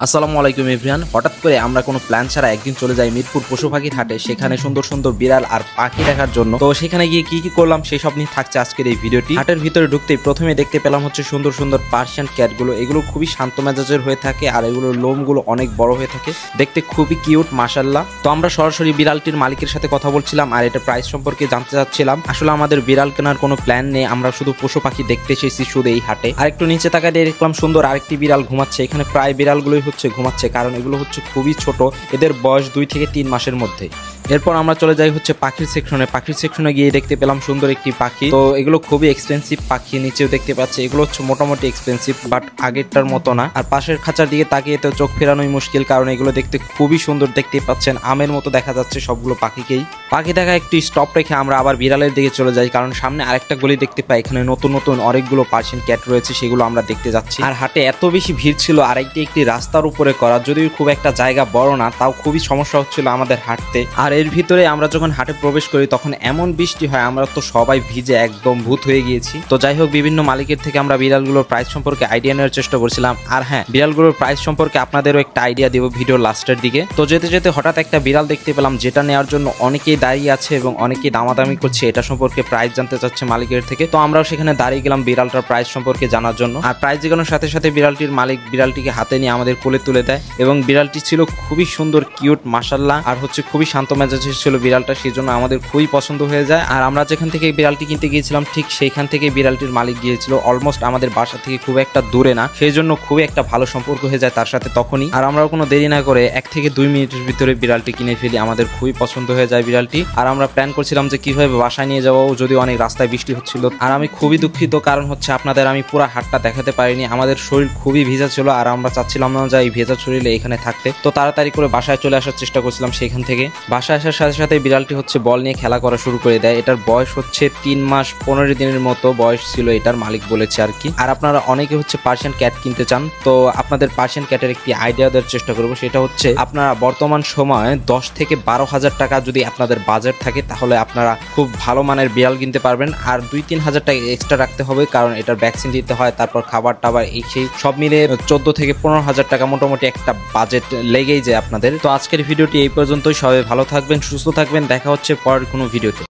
আসসালামু আলাইকুম এভরিওয়ান। হঠাৎ করে আমরা কোনো প্ল্যান ছাড়া একদিন চলে যাই মিরপুর পশু পাখির হাটে, সেখানে সুন্দর সুন্দর বিড়াল আর পাখি দেখার জন্য। তো সেখানে গিয়ে কি কি করলাম সেই সব নিয়ে থাকছে আজকের এই ভিডিওটি। হাটের ভিতরে ঢুকতেই প্রথমে দেখতে পেলাম হচ্ছে সুন্দর সুন্দর পার্সিয়ান ক্যাটগুলো। এগুলো খুবই শান্ত মেজাজের হয়ে থাকে আর এগুলোর লোমগুলো অনেক বড় হয়ে থাকে, দেখতে খুবই কিউট মাশাআল্লাহ। তো আমরা সরাসরি বিড়ালটির মালিকের সাথে কথা বলছিলাম আর এটা প্রাইস সম্পর্কে জানতে চাচ্ছিলাম। আসলে আমাদের বিড়াল কেনার কোনো প্ল্যান নেই, আমরা শুধু পশু পাখি দেখতে এসেছি শুধু এই হাটে। আর একটু নিচে তাকায় দিয়ে দেখলাম সুন্দর আরেকটি বিড়াল ঘুমাচ্ছে। এখানে প্রায় বিড়ালগুলোই হচ্ছে ঘুমাচ্ছে, কারণ এগুলো হচ্ছে খুবই ছোট, এদের বয়স 2 থেকে 3 মাসের মধ্যে। এরপর আমরা চলে যাই হচ্ছে পাখির সেকশনে। পাখির সেকশনে গিয়ে দেখতে পেলাম সুন্দর একটি পাখি। তো এগুলো খুবই এক্সপেন্সিভ পাখি, নিচেও দেখতে পাচ্ছি এগুলো হচ্ছে মোটামুটি এক্সপেন্সিভ, বাট আগেরটার মতো না। আর পাশের খাঁচার দিকে তাকিয়ে তো চোখ ফেরানোই মুশকিল, কারণ এগুলো দেখতে খুবই সুন্দর। দেখতে পাচ্ছেন আমের মতো দেখা যাচ্ছে সবগুলো পাখিকেই। পাখি দেখা একটু স্টপ রেখে আমরা আবার বিড়ালের দিকে চলে যাই, কারণ সামনে আরেকটা গলি দেখতে পাই, এখানে নতুন নতুন অনেকগুলো পার্সিয়ান ক্যাট রয়েছে, সেগুলো আমরা দেখতে যাচ্ছি। আর হাটে এত বেশি ভিড় ছিল, আর একটি রাস্তার উপরে করা, যদিও খুব একটা জায়গা বড় না, তাও খুবই সমস্যা হচ্ছিল আমাদের হাঁটতে। আর এর ভিতরে আমরা যখন হাটে প্রবেশ করি তখন এমন বৃষ্টি হয়, আমরা তো সবাই ভিজে একদম ভূত হয়ে গিয়েছি। তো যাই হোক, বিভিন্ন মালিকের থেকে আমরা বিড়ালগুলোর প্রাইস সম্পর্কে আইডিয়া নেওয়ার চেষ্টা করছিলাম। আর হ্যাঁ, বিড়ালগুলোর প্রাইস সম্পর্কে আপনাদেরও একটা আইডিয়া দেবো ভিডিওর লাস্টের দিকে। তো যেতে যেতে হঠাৎ একটা বিড়াল দেখতে পেলাম, যেটা নেওয়ার জন্য অনেকেই দাঁড়িয়ে আছে এবং অনেকেই দামাদামি করছে, এটা সম্পর্কে প্রাইস জানতে চাচ্ছে মালিকের থেকে। তো আমরাও সেখানে দাঁড়িয়ে গেলাম বিড়ালটার প্রাইস সম্পর্কে জানার জন্য। আর প্রাইস জানানোর সাথে সাথে বিড়ালটির মালিক বিড়ালটিকে হাতে নিয়ে আমাদের কোলে তুলে দেয়, এবং বিড়ালটি ছিল খুবই সুন্দর কিউট মাশাআল্লাহ, আর হচ্ছে খুবই শান্ত মেজাজের ছিল বিড়ালটা, সেই জন্য আমাদের খুবই পছন্দ হয়ে যায়। আর আমরা যেখান থেকে বিড়ালটি কিনতে গিয়েছিলাম ঠিক সেইখান থেকে বিড়ালটির মালিক গিয়েছিল, অলমোস্ট আমাদের বাসা থেকে খুব একটা দূরে না, সেই জন্য খুবই একটা ভালো সম্পর্ক হয়ে যায় তার সাথে তখনই। আর আমরা কোনো দেরি না করে 1 থেকে 2 মিনিটের ভিতরে বিড়ালটি কিনে ফেলি, আমাদের খুবই পছন্দ হয়ে যায় বিড়ালটি। আর আমরা প্ল্যান করছিলাম যে কিভাবে বাসায় নিয়ে যাবো, যদি অনেক রাস্তায় বৃষ্টি হচ্ছিল। আর আমি খুবই দুঃখিত, কারণ হচ্ছে আপনাদের আমি পুরো হাটটা দেখাতে পারিনি, আমাদের শরীর খুবই ভেজা ছিল, আর আমরা চাচ্ছিলাম না যে এই ভেজা শরীরে এখানে থাকতে। তো তাড়াতাড়ি করে বাসায় চলে আসার চেষ্টা করছিলাম। সেখান থেকে বাসায় আসার সাথে সাথে বিড়ালটি হচ্ছে বল নিয়ে খেলা করা শুরু করে দেয়। এটার বয়স হচ্ছে 3 মাস 15 দিনের মতো বয়স ছিল, এটার মালিক বলেছে আর কি। আর আপনারা অনেকে হচ্ছে পার্সিয়ান ক্যাট কিনতে চান, তো আপনাদের পার্সিয়ান ক্যাটের একটি আইডিয়া দেওয়ার চেষ্টা করবো। সেটা হচ্ছে আপনারা বর্তমান সময়ে 10 থেকে 12,000 টাকা যদি আপনাদের বাজেট থাকে, তাহলে আপনারা খুব ভালো মানের বিড়াল কিনতে পারবেন। আর 2-3 হাজার টাকা এক্সট্রা রাখতে হবে, কারণ এটার ভ্যাকসিন দিতে হয়, তারপর খাবার টাবার এই সেই সব মিলে 14 থেকে 15,000 টাকা মোটামুটি একটা বাজেট লেগেই যায় আপনাদের। তো আজকের ভিডিওটি এই পর্যন্তই। সবাই ভালো থাকবেন, সুস্থ থাকবেন, দেখা হচ্ছে পরের কোনো ভিডিওতে।